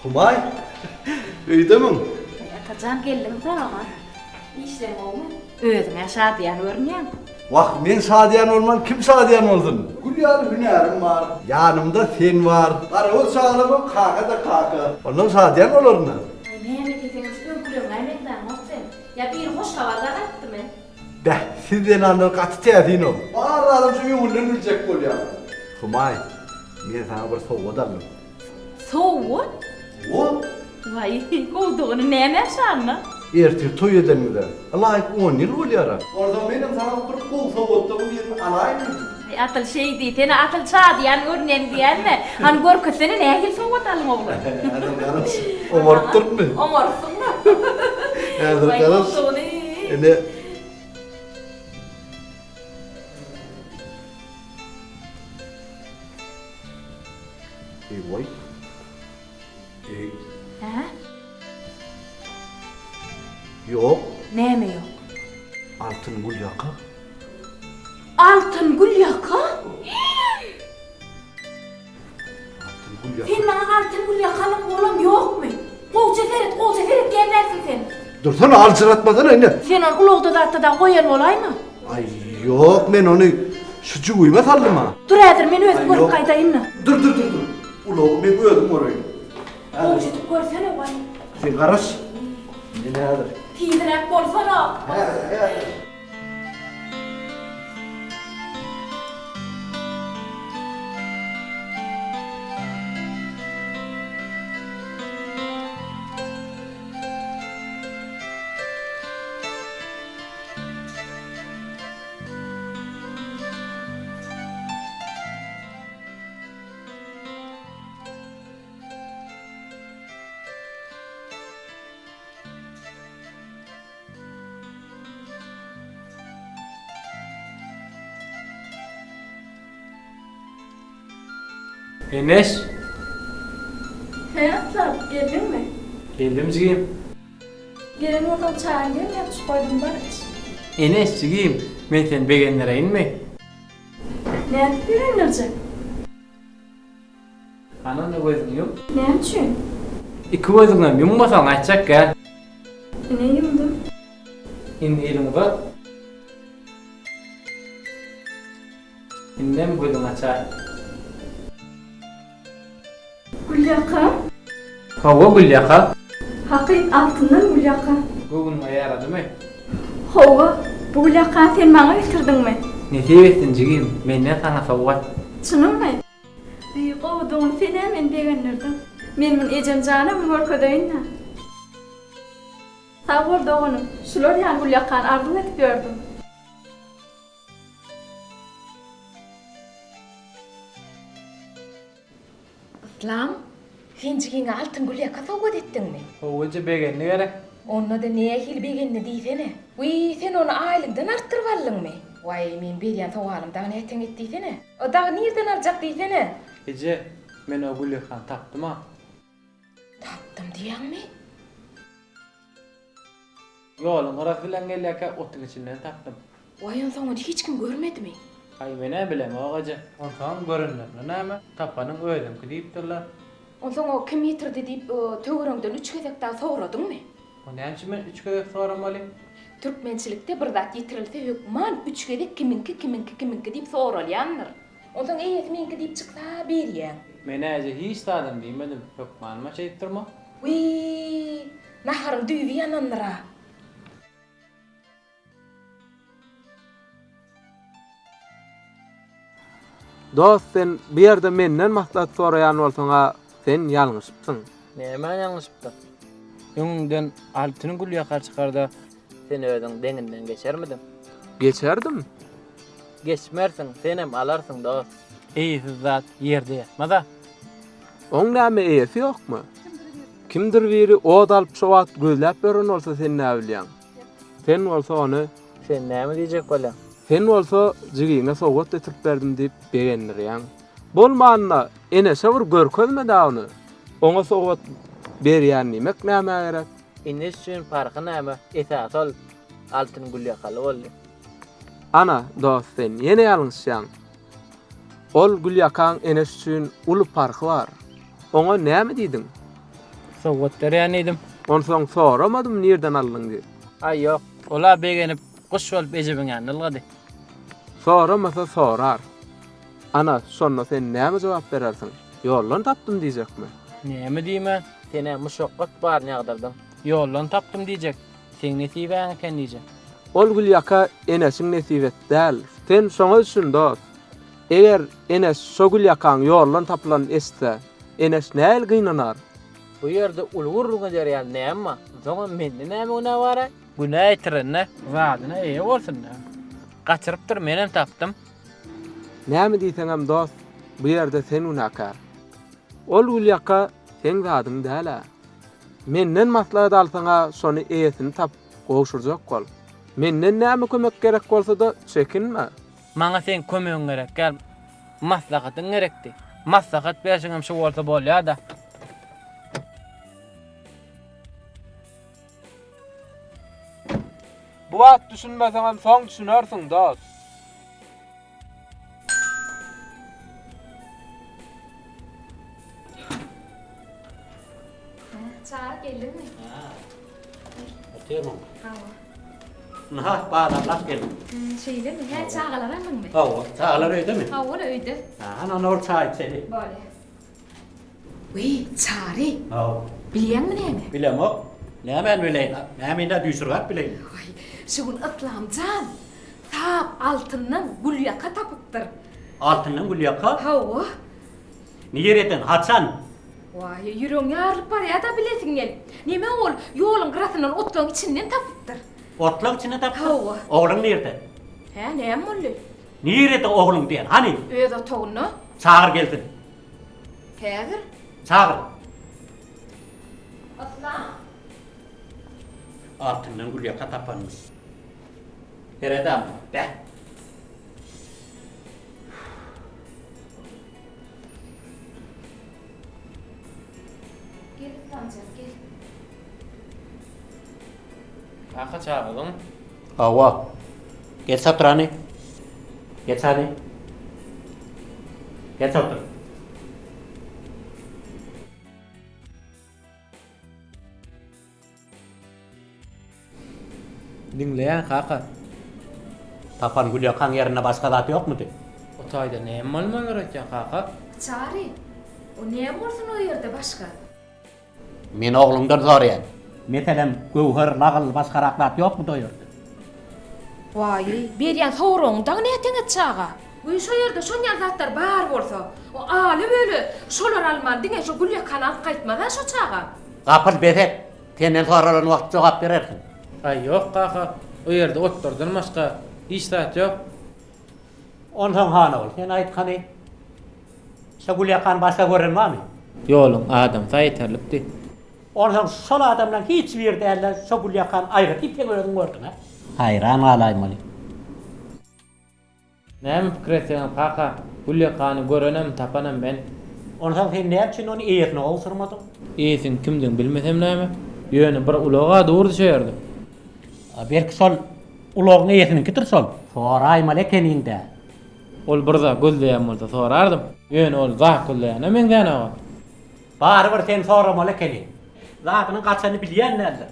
Humay, öyle mi? Atacan geldim sana. İşte oğlum. Ödüm Şadiyan örneğin. Vah, men Sadiyan olman, kim Sadiyan oldun? Gülyar hünerim var, yanımda sen var. Arı sağlamım, kaka da kaka. Ondan Sadiyan olur mu? Ay ne yemek yediniz? Önkülüyorum yemekten olsun. Ya bir hoş havadan attı mı? Beh, sizden anlar katı tehdin ol. Ağırladım şu yumurdan ölecek bol ya. Humay, men sana bir soğuk adamım. Soğuk? O? Vay, kovduğunu neyine şanlı? Ertir toy eden de. Allah 10 yıl oluyor. Orada benim sana bir kol soğuttuğum bir alayım mı? Ay atıl şey değil, seni atıl Şadiyan örneğin diyen mi? Hani görküsünü neye soğuk atalım oğlum? Hadi karış, omurttun mu? Omursun mu? Hadi Vay karış. kovduğunu. Ne? Vay. Ha? Yok. Ne mi yok? Altın gül yaka. Altın gül yaka? Altın gül yaka. Senin bana altın gül yakalım oğlum yok mu? Kol ceferit gelmezsin sen. Dursana alçıratmadan anne. Senin ulu da koyan olay mı? Ay yok ben onu şucu uyma saldım ha. Dur Edir, ben özüm Ay, görüp yok. kaydayım mı? Dur. Ulu ben koydum orayı. Kol ceferit görsene vay. Sen karış. Ne nedir? Tidirek bolsana. He. Enes, Hayatlar, geldin mi? geldim zigim. Gelin oradan çağırayım, yapış koydum barış. Enes zigim, ben sen begenlere inme. Ne yapıp öğrenilecek? Anan ne gözün yok? Ne için? İki gözünden yummasan açacak gel. Ne yumdun? İndi elini bak. Indem gözüm açar. Gulyaka. Hava Gulyaka. Hakyt altından Gulyaka. Bugün ayaradı mı? Hova, bu Gulyaka sen bana getirdinmi? Netibetin jigim, menden sana sowgat. Çınımmy? Qowduğun sen men begenlerdim. Men mun ejem canım morkadayna. Sağır doğunum. Şular yan Gulyakan ardım etip gördüm. Islam, sen jigin altın Gulyaka sowgat etdingmi? Howajy begenni gerek. Onda da näme hil begenni diýsene. Wy sen onu aýlygdan artdyryp aldyňmy? Way men berýän sowalymdan näten etdiýsene. O da nerden aljak diýsene? Ece, men o Gulyakan tapdym ha. Tapdym diýäňmi? Yolun garak bilen gelýärkä otun içinden tapdym. Way onu soňra hiç kim görmedimi? Ay mene bilem ogaja. Ondan görünler. Näme? Tapanyň özüňki diýipdirler. Ondan o kim getirdi diýip töwerüňden 3 gezek daha soradyňmy? O näçe men 3 gezek soramaly? Türkmençilikde bir zat getirilse hükman 3 gezek kiminki diýip soralýandyr. Ondan eýet menki diýip çyksa berýän. Men äje hiç tadım diýmedim. Hökmanma çeýtirme. Wy, naharyň düýbi ýanandyra. Dost sen bir yerde menden maslahat sorayan bolsaňa sen ýalňyşypsyň. Näme ýalňyşypdy? Öňüňden altyny Gulyaka çykarda sen özüň deňinden geçermidin? Geçerdim. Geçmersin, sen hem alarsyň dost. Eýsiz zat ýerde ýatmada. Oň näme eýesi ýokmy? Kimdir biri od alyp şu wagt gözläp beren bolsa sen näme bilýän? Sen bolsa ony, Sen näme diýjek bolan? sen bolsa jigiňe sowgat getirip berdim diýip begendirýän. Bolmanyna ene şawur görkezmedi ony. Oňa sowgat berýän nimek näme gerek? Iniş üçin farky näme? Esas ol altyn Gulyakaly boldy. Ana dost sen ýene ýalňyşýan. Ol Gulyakan enes üçin uly parky bar. Oňa näme diýdiň? Sowgat berýän edim. Onsoň soramadym nerden aldyň diýip. Ay ýok, ola begenip guş bolup ejebiňän ylgady. Soramasa sorar. Ana şonda sen näme jogap berersiň? Ýollan tapdym diýjekmi? Näme diýmän? Sene muşaqqat bar ňagdyrdyň. Ýollan tapdym diýjek. Sen nesibeň eken diýjek. Ol Gulyaka enesiň nesibet däl. Sen şoňa üçin dost. Eger enes şo Gulyakan ýollan tapylan etse, enes näil gynnanar? Bu ýerde ulgurruňa jarýan näme? Soňa mende näme günä bar? Günä aýtyrynna, zadyna eýe bolsun. Gaçyrypdyr menem tapdym. Näme diýseň hem dost, bu ýerde sen günäkär. Ol Gulyaka sen zadyň däl. Menden maslahat alsaňa şonu eýesini tap gowşurjak bol. Menden näme kömek gerek bolsa da çekinme. Maňa sen kömegiň gerek, gel. Maslahatyň gerekdi. Maslahat berşiň hem şu bolsa bolýar da. Bu wagt düşünmeseň hem soň düşünersiň dost. Çağır geldinmi? Oturuyorum. Nah, bağlanlar gelin. Şeyde mi? He çağalar alınmı? Hava, çağlar öyle mi? Ha, o da öydü. Ana or çay içeri. Böyle. Wy, çağrı. Hava. Bilýän mi näme? Bilem o. Ne hemen bileyim. Ne hemen de düşürgat bileyim. Ay, şugun Islamcan. Tap altından Gulyaka tapıptır. Altından Gulyaka. Ha o. Niye eden Hasan? Vay, yürüň ýarlyp bar ya da bilesin gel. Näme ol? Ýoluň gyrasyndan otlaň içinden tapıptır. Otlak içine taptı. Hava. Oğlun nerede? He, näme boldy? Nerede oğlun diyen? Hani? Öýde otugyny. Çağır geldin. Häzir. Çağır. Islam. Altından Gulyaka tapanmış. Nerede? Be. Gel Islamcan gel. Aka çağırdyň. Hava. Geç otur hani. Geç hani. Geç otur. Dinleýän kaka. Tapan Gulyakan yerine başka zat yok mu de? O taýda näme bolmaly gerekýän kaka? Çary. O ne bolsun o ýerde başga? Men oğlumdan soraýan. Meselem gowher, lagal, başga raklat ýokmu doýurdy? Vay, berýän soragyňda näten etçaga? Bu şu ýerde şonýal zatlar bar bolsa, o aly böle şolar alman diňe şu gülýe kanat gaýtmadan şu çaga. Gapyl bezek. Senden soralan wagt jogap berersin. Ay ýok kaka. O ýerde oturdun başga hiç zat ýok. Ondan hana ol. Sen aýtkany. Şagul yakan başga görünmami? Ýolun adam saýtarlypdy. Ondan şol adamdan hiç bir dälle şagul yakan aýryp ipden gördün ha? Hayran alaýmaly. Näme pikir etýän kaka? Gülýakany görenem, tapanam ben. Ondan sen näme üçin onu eýerine gowsurmadyň? Eýsin kimdiň bilmesem näme? Ýöne bir ulaga durdy şu ýerde. Belki sol ulogyň eýesini kitir sol. Soraýmaly ekeninde. Ol bir zat gözleýän bolsa sorardım. Ýöne ol zat gözleýän men däne. Barybir sen soramaly ekeni. Zatynyň gaçany bilýän näde?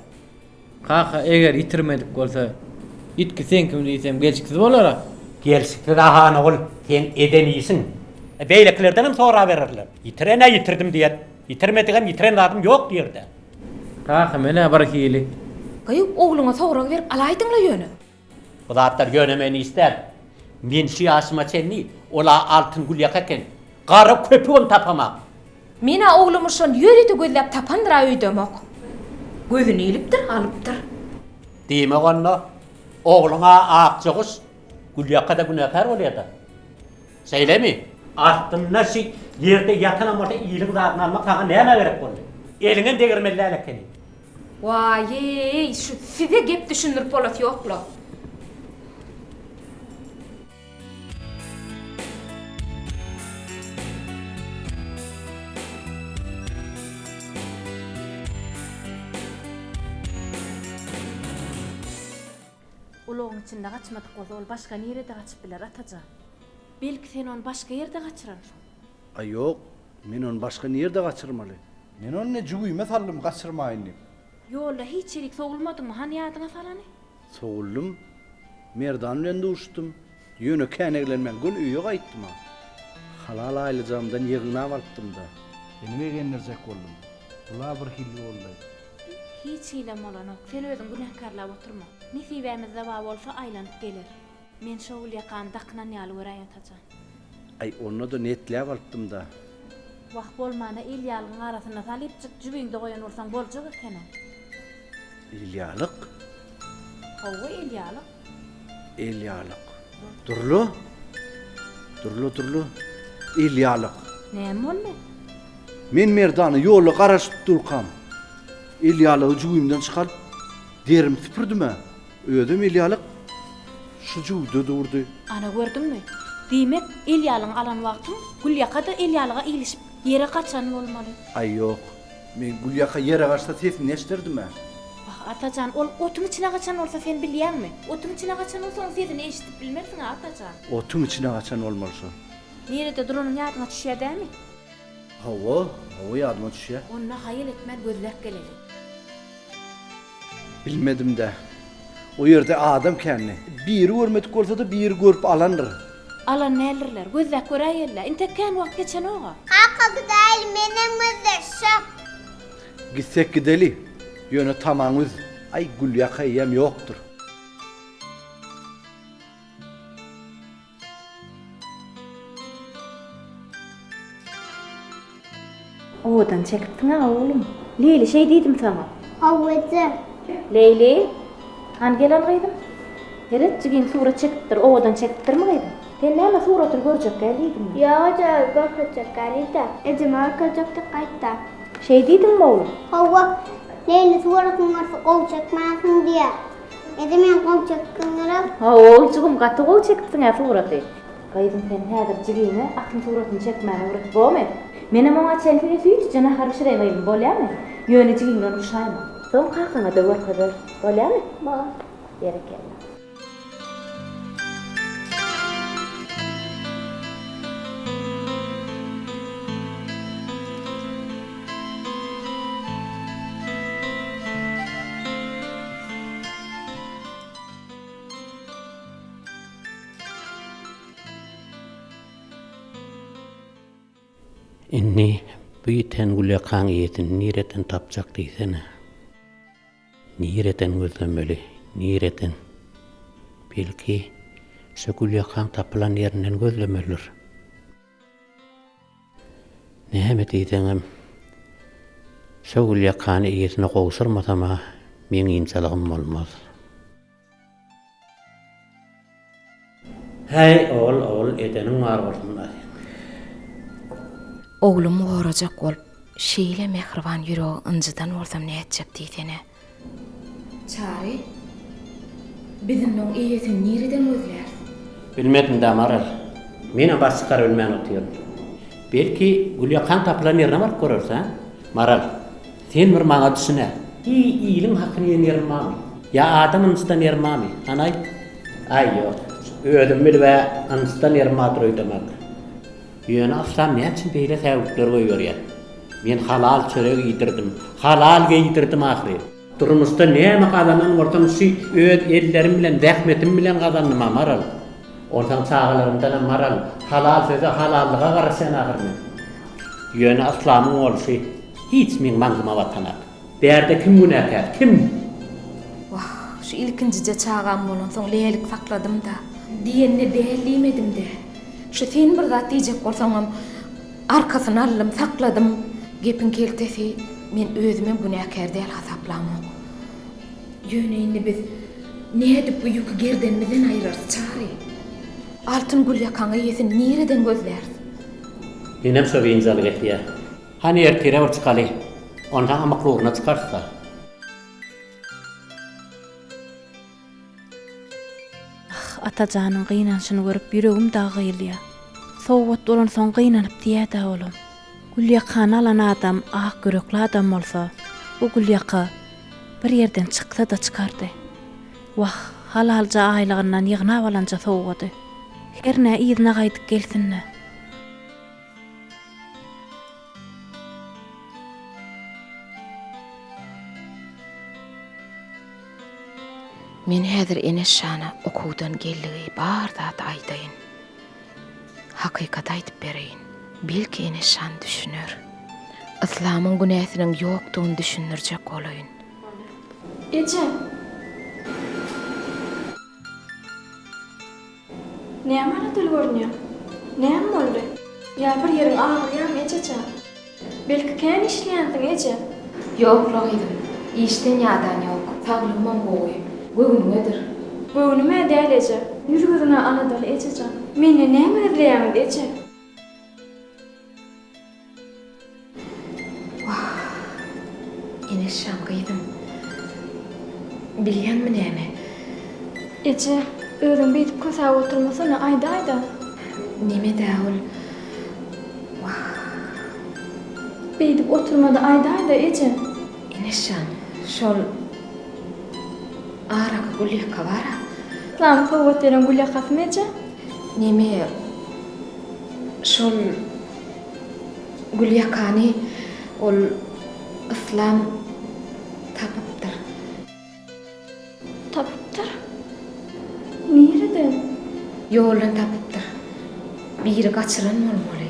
Kaka eger itirmedik bolsa, itki sen kim diýsem gelçiksiz bolara. Gelsikli de hana ol. Sen eden iyisin. Beýleklerden hem sora bererler. Yitirene yitirdim diýer. Yitirmedigem yitiren adam ýok diýerde. Kaka mene bir hili. Gaýyp ogluňa sorag berip alaýdyňla ýöne. Bu zatlar gönemeni ister. Men şu ýaşyma çenni, ola altyn gül ýakaken. Gara köpüň tapamak. Mena oglumy şon ýöridi gözläp tapandyra öýdemek. Gözüni ilipdir, alypdyr. Diýme gonna, ogluňa akçygyş, gül ýakada günäkär bolýar. Seýlemi? Altynda şu ýerde ýatana bolsa iýlik zatyny almak sana näme gerek boldy? Eliňe degirmelläl ekeni. Vay, şu size gep düşünürip bolat ýokla. Ulogyň içinde gaçmadyk bolsa ol başga nerede gaçyp biler ataja. Belki sen onu başga ýerde gaçyrar. Ay yok, men onu başka nerede kaçırmalı? Men onu ne cügüyme sallım kaçırmayın. Ýolda hiç ýerik sogulmadyňmy? Hani ýadyňa salany? Soğullum, merdanın önünde uçtum. Yönü keneglenmen gün üye gaytdım ha. Halal aýlyjamdan ýygyna balypdym da. Enime genlerjek boldum. Bula bir hilli boldy. Hiç hilem bolanok. Sen özüň günähkarlap oturma. Nisibämiz zaba bolsa aýlanyp gelir. Men şol ýakan daknan ýaly göräýän ataja. Ay onu da netläp alypdym da. Wagt bolmana el ýalygyň arasyna salyp jübüňde goýan bolsaň boljak eken. İlyalyk, Hawa el ýalyk. elyalyk. Durlu. Durlu. Elyalyk. Näme boldy? Men merdany ýoly garaşyp durkam. Elyalygy jügümden çykaryp derim süpürdüm. Ödüm elyalyk şu jügde durdy. Ana gördünmü? Diýmek el ýalygyň alan wagtym gül ýakada el ýalyga iýilişip ýere gaçan bolmaly. Ay yok. Men gül ýaka ýere gaçsa sesini eşdirdim. Atacan, ol otuň içine gaçan bolsa sen bilýärmi? Otuň içine gaçan bolsa sesini eşitip bilmersiň atacan. Otun içine kaçan olmalsa. Nerede duranyň ýadyňa düşýärmi? Hava ýadyma düşýär. Onna haýal etmän gözläp geleli. Bilmedim de. O yerde adam kendi. Biri görmedik olsa da biri görüp alanır. Alan nälerler, gözläp göräýärler. Intekän wagt geçen oga. Kaka gidayl menem şap. Gitsek gideli. Yönü tamamız. Ay gül yakayem yoktur. Odan çekipdiň oğlum. Leyli şey diýdim sana. Havacı. Leyli, han gel algaýdym. Heret jigin surat çekipdir, odan çekipdirmi gaýdym? Sen näme suraty görjek gelýdim? Ýa-da bakacak garida. Edim arkadaşta kayta. Şey diýdim oğlum. Hava. Leyli suratın varsa kol çekmezsin diye. Edim ben kol çekkinlere. Ha, oğul çygym gaty gow çekipdiň suraty. Gaýdym sen häzir jigine akyň suratyny çekmäne uğraşyp bolmy? Menem oňa çelpige süýt jana harşyraýmyn bolýarmy? Ýöne jiginden uşaýma. Soň kakyňa da görkezler. Bolýarmy? Bol. Berekellä. Inni büyüten gülyakan iyetin nireten tapacak diysene. Nireten gözlemeli, nireten. Belki şu gülyakan tapılan yerinden gözlemelir. Näme diýseňem, şu gülyakan iyetine gowşurmasama men inçalygym bolmaz. Hey ol edenin var bolsunlar. Oğlum gorajak bolup, şeýle mehriban ýüregi ynjydan bolsam ne etjek diýsene. Çary, bizimniň iýesin nireden özler? Bilmedim de Maral. Mene başkar ölmän otyr. Belki gülyakan tapılan yerine barıp görürsen, Maral, sen bir maňa düşünä. Iyiliň hakyny ýermami? Ya adamın üstten ýermami? Anay, ay ýok. Ödüm bil we anstan ýermadyr öýdemek. Ýöne aslan näçin beýle täwürler goýýar? Men halal çörek ýitirdim. Halal geytirdim ahire. Durmuşda näme gazanam bolsam şu öz ellerim bilen, zähmetim bilen gazandım Maral. Ortaň çağlarymdan Maral, halal söze halallyga garaşan ahirne. Ýöne aslamyň bolşy hiç men maňyma watanak. Berde kim günäkär? Kim? Wah, şu ilkinjice çağam bolan soň leýelik sakladım da, diýenine dälimedim de. Şu sen bir zat diýjek bolsaňam, arkasyny alym, sakladım. Gepin keltesi, men özüme günäkär däl hasaplamam. Ýöne indi biz nädip bu ýüki gerdenmizden aýrarys Çary? Altın gülyakan ýesin nireden gözler? Menem şo beýinjalyk etýär. Hani ertere urçkaly. Ondan amakluğuna çıkarsa. Atajanyň gynanşyny görüp ýüregim dagylýar. Sowgat bolan soň gynanyp diýär-de oğlum. Gülyakan alan adam ak görekli adam bolsa, bu gülyaky bir ýerden çyksa da çykardy. Wah, halalja aýlygyndan ýygnap alanja sowgady. Herne ýygyna gaýdyp gelsinne. Men häzir Eneşşana okuwdan gelligi bar zat aýdaýyn. Hakykat aýdyp bereýin. Belki Eneşşan düşünür. Islamyň günäsiniň ýokdugyny düşünürjek bolaýyn. Ece. Näme dil görnýär? Näme boldy? Ya bir ýeriň agyrýarmy Ece? Belki kän işleýänsiň Ece? Ýok, Rohidim. İşden ýadan ýok. Taglymam gowy. Göwnüň nedir? Göwnüme däl Ece. Ýürgüňe anadal Ece. Meni näme edýärmi Ece? Eneşşan gyýdym. Bilýänmi näme? Ece, özüň beýdip kösäp oturmasyna aýda-aýda. Näme däl? Beýdip oturmada aýda-aýda Ece. Eneşşan, şol araky gulyaka bara. Islam sowgat eden gulyakasmy Ece? Näme? Şol gulyakany ol Islam tapypdyr. Tapypdyr? Nereden? Ýoldan tapypdyr. Biri gaçyran bolmaly.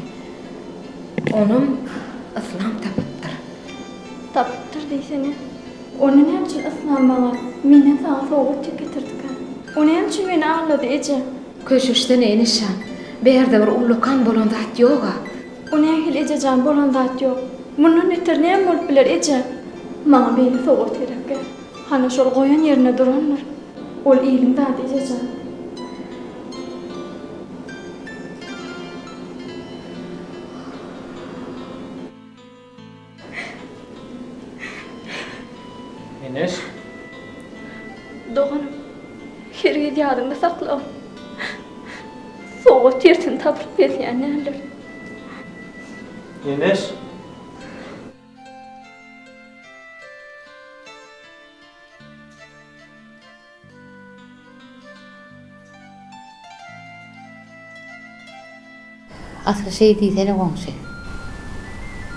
Onum Islam tapypdyr. Tapypdyr diýsene. Onu näme üçin Islam baňa menden saňa sowgat getirdik? O näme üçin meni ağlady Ece? Köşüşden Eneşşan. Berde bir ulukan bolan zat ýoga. O nähil Ejejan bolan zat ýok. Mundan neter näme bolup biler Eje? Maňa beýle sowgat gerekkä. Hana şol goýan ýerine duranlar. Ol iýliň zat Ejejan. Enes, Doğanım, herged ýadymda saklaw. Sowgat ýerden tapyp gelýän näler? Enes. Asıl şey diýsene goňşy.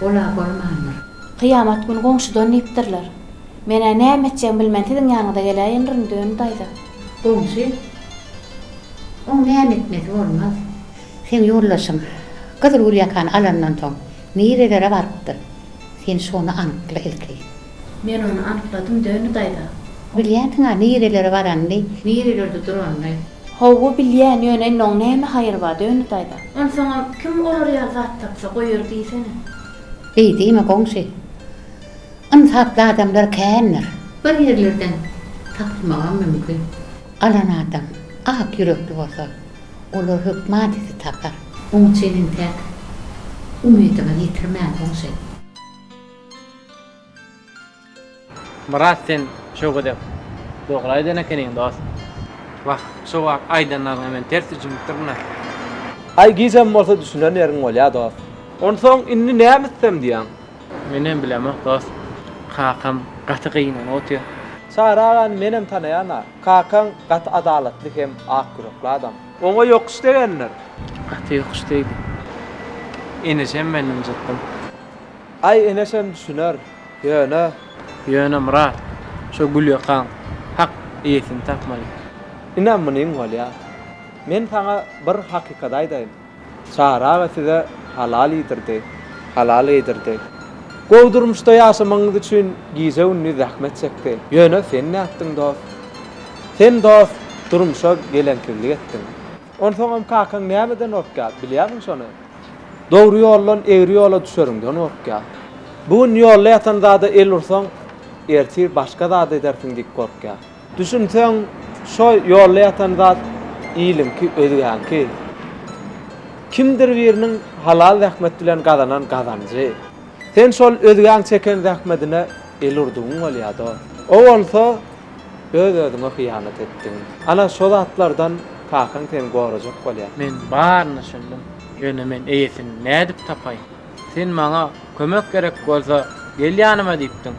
Ola gormandyr. Kıyamat günü goňşudan nipdirler. Mene näme etjegim bilmän tiziň ýanyda gelýän dön daýda. Goňşy. O näme etmesi bolmaz. Sen ýollaşyň. Gyzyl gülýakan alandan soň Nirelere barıpdyr. Sen şonu anykla elkey. Men onu anykladım döňü daýda. Bilýän-tiňa nirelere barandy, nirelerde durandy. Hawa bilýän ýöne noň näme haýry bar döňü daýda. On soňa kim olar ýa zat tapsa goýur diýsene. Beýdime goňşy. Ansaply adamlar känler. Bir ýerlerden tapmagy mümkin. Alan adam ak ýürekli bolsa, olar hökmat eti tapar. Oň çenin tek umydymyny ýitirmän goňşy. Murat sen şu kadar doğraydan ekenin dost. Bak şu wagt aýdanlar hemen ters jümükdirne. Ay gizem bolsa düşünen ýerin bolýar dost. Onsoň inni näme etsem diýen. Menem bilemok dost. Kakam gaty gynyň otýar. Saragan menem tanaýana, kakan gat adalatly hem ak ýürekli adam. Oňa ýokuş degenler. Gaty ýokuş diýdi. Enesem menem jatdym. Ay enesem düşüner. Ýöne Ýöne Murat. Şu gülýakan hak iýesini tapmaly. inem munyň bolýar. Men sana bir hakykat aýdaýyn. Saraga size halal ýetirdi. Halal ýetirdi. Gowdurmuşda ýaşamaňyz üçin gize unny zahmet çekdi. Ýöne sen näpdiň dost? Sen dost durmuşa gelenkirlik etdiň. Onsoňam kakan nämeden opgar bilýärmiň şonu? Dogry ýoldan egri ýola düşeriňden opgar. Bu ýolda ýatan zada el ursaň ertir başga zada edersiň diýip gorkar. Düşünseň şo ýolda ýatan zat iýilimki özgänki. Kimdir biriniň halal zahmet bilen gazanan gazanjy. Sen şol özgäň çeken zahmetine el urduň bolýar da. O bolsa öz-özüňe hyýanat etdiň. Ana şol zatlardan kakan seni gorajak bolýar. Men barny düşündüm. Ýöne men iýesini nädip tapaýyn? Sen maňa kömek gerek bolsa gel ýanyma diýipdiň.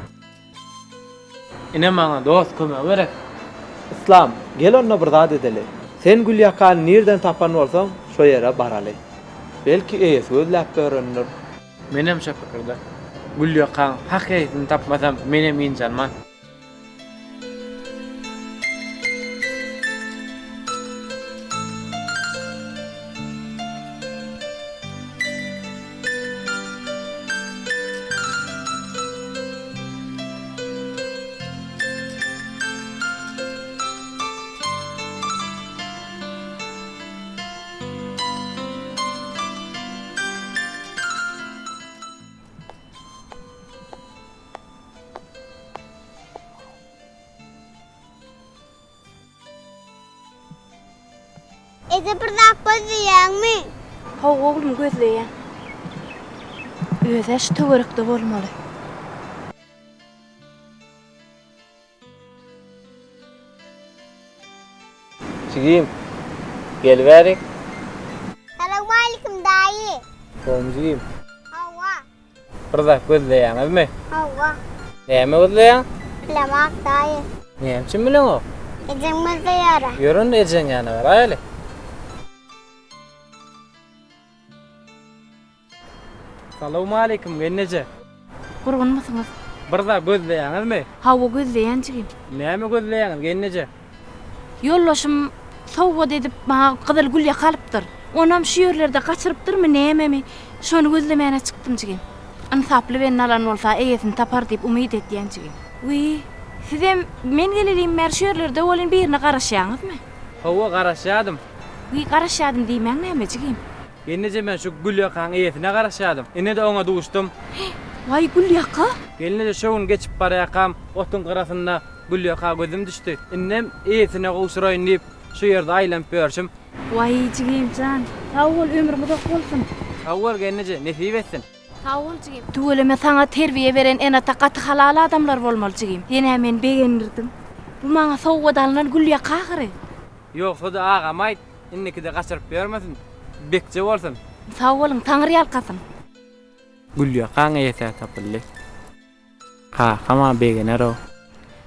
Ine maňa dost kömek gerek. İslam, gel onna bir zat edeli. Sen Gülýakan nerden tapan bolsaň, şo ýere baraly. Belki eýesi özläp öğrenir. Menem şo pikirde. Gülýakan hak iýesini tapmasam menem injanman. Ede bir dakika diýäňmi? Hawa oglum gözleýän. Öze şu töwerekde bolmaly. Çigim. Gel berik. Assalamu alaykum daýy. Komjigim. Hawa. Birda gözleýäňizmi? Hawa. Näme gözleýäň? Bilemek daýy. Näme bilen o? Ejem mazayara. Ýörün ejen ýana bar aýly. Assalamu alaykum gennece. Gurgunmasyňyz? Birda gözleýäňizmi? Hawa gözleýän çigim. Näme gözleýäňiz gennece? Ýollaşym sowgat edip maňa gyzyl gül ýakalypdyr. Onam şu ýerlerde gaçyrypdyrmy näme? Şonu gözlemäne çykdym çigim. Ansaply ben alan bolsa eýesini tapar diýip umyt etdiň çigim. Wy, sizem men geleliyim mer şu ýerlerde bolan birini garaşýaňyzmy? Hawa garaşýadym. Wy garaşýadym diýmeň näme çigim? Gennece men şu Gülýakan eýesine garaşýadym. Ine de oňa duşdum. Vay Gülýaka? Gelinde şoň geçip barýakam, otun garasynda Gülýaka gözüm düşdi. Innem eýesine gowşuraýyn diýip şu ýerde aýlanıp börşüm. Vay çigim can. Sağ ol ömrüm uzak bolsun. Awwal gennece nesip etsin. Sağ ol çigim. Tuweleme saňa terbiýe beren ene takat halal adamlar bolmaly çigim. Ýene men begendirdim. Bu maňa sowgat alynan Gülýaka gyry. Ýoksa da agam aýt, inniki de gaçyryp bermesin. Bekçe bolsun. Sağ olun, taňry ýalkasyn. Gülýakan eýese tapyldy. Kama begener o.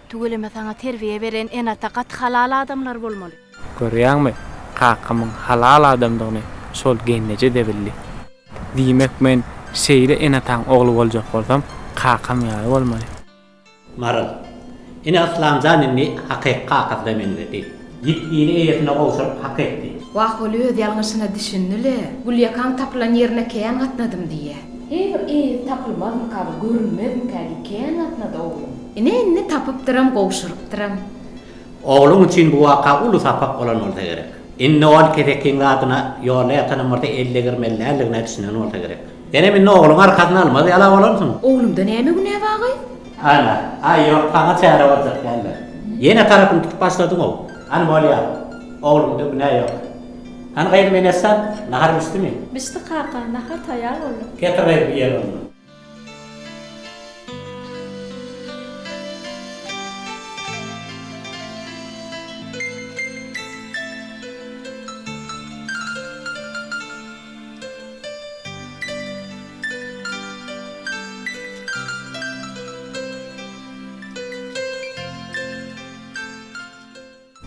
Tuweleme saňa terbiýe beren ene takat halal adamlar bolmaly. Görýärmi? Kakamyň halal adamdygyny şol gennece de bildi. Diýmek men şeýle ene taň ogly boljak bolsam, kakam ýaly bolmaly. Maral. Ine aslan zanynny hakyka hakda menledi. Ýitdiňi eýetine gowşuryp hak etdi. Wagt ol öz ýalňyşyna düşündüle. Gülýakan tapylan ýerine käň gatnadym diýe. Her tapılmaz mı kabul, görünmez mi kabul, kendi atına da oğlum. Ne tapıp duram, kovuşurup duram. Oğlum için bu vaka ulu sapak olan olsa gerek. İnne ol ketekin adına yola yatan orta 50 girmeli, 50 düşünen olsa gerek. Yine minne oğlum arkasına almadı, yala olamsın. Oğlumda neyme güne vağı? Ana, ay yok, kana çare olacak geldi. Yine tarafını tutup başladın o. Hani böyle ya, oğlum da güne yok. Hani gayrı menessen, nahar üstü mü? Bişti kaka, nahar tayar oldu. Getir gayrı bir yer onu.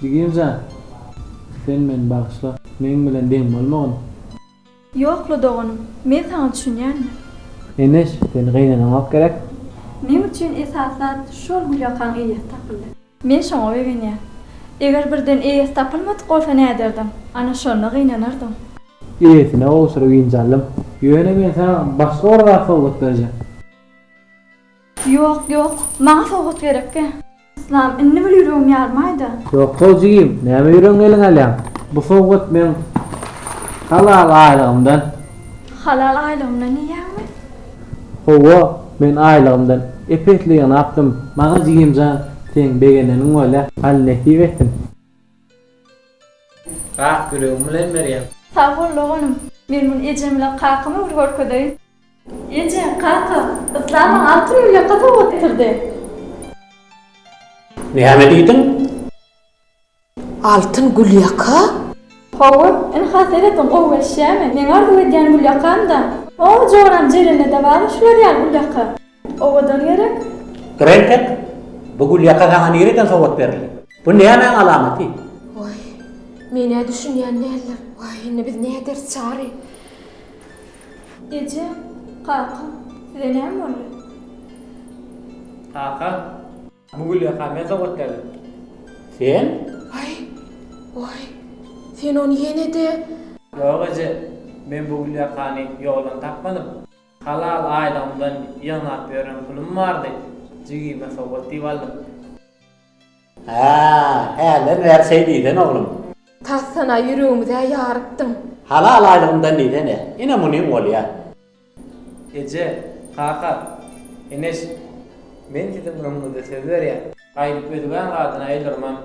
Digimza, sen meni bağışla. Men bilen deň bolmagyň. Yoklu doğunum. Men sana düşünýänmi? Enes, seni gynanamak gerek. Men üçin esasat şol gülýakan eýet tapyldy. Men şoňa begenýär. Eger birden eýet tapylmady bolsa näderdim? Ana şonu gynanardym. Eýetine ogşuryp ýynjallym. Ýöne men sana başga orga sowgat berjek. Yok, maňa sowgat gerekki. İslam inni bil ýüregim ýarmaýdy. Ýok, hojigim, näme ýüregiň eliň alýan? Bu sowgat men halal aýlygymdan. Halal aýlygymdan näme? Howa, men aýlygymdan epetligini apdym. Maňa jigimjan teň begeneniň öle alneti etdim. Bak ýüregim bilen berýär. Sağ ol oğlum. Men bunu ejemle kakymı bir görkedeýin. Eje, kaka, İslam'ın altın ýürekde oturdy. Näme diýdin? Altın gül yaka? Howa, en haseretin gowşäme. Men arzu edýän gül ýakanda. O joram jerinde de bar, şular ýar gül yaka. Owadan gerek. Grentek, bu gül yakadan nereden sowgat berildi? Bu näme alamaty? Oy, mene düşünýän näler? Oy, ne biz näder çary? Eje, kaka, size näme boldy? Kaka, bu gül ýaka men sowgat berdim. Sen? Oy, sen onu yenede. Ýok eje, men bu gül ýakany ýoldan tapmadym. Halal aýlygymdan ýanap beren pulum bardy. Jigime sowgat diýip aldym. Ha, hele verseý diýdin oğlum. Tassana yüreğimize yarıktım. Halal aýlygymdan diýdin ne? Ine muny bolýar. Eje, kaka, Enes, men dedim ömrümde söz berýär. Gaýryp ödügen gadyna aýdyrmam.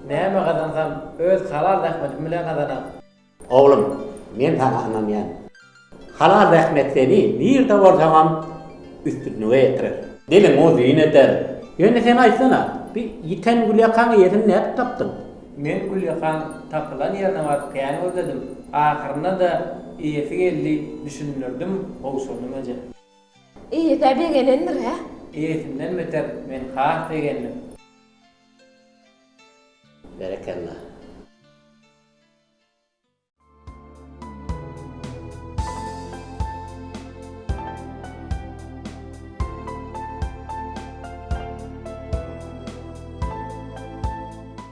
Näme gazansam öz halal rahmetim bilen gazanam. Oğlum, men sana anlamyan. Halal rahmet seni nirde bolsaňam üstünlüğe ýetirer. Dilim o zyn eder. Ýöne sen aýtsana, bir ýiten gül ýakany ýerini näde tapdyň? Men gül ýakan tapylan ýerine baryp kän özledim. Ahyrynda da iýesi geldi, düşünürdim, ogşurdum eje. İyi de begenendir ha? Iýesinden beter men hah degendim. Berekallah.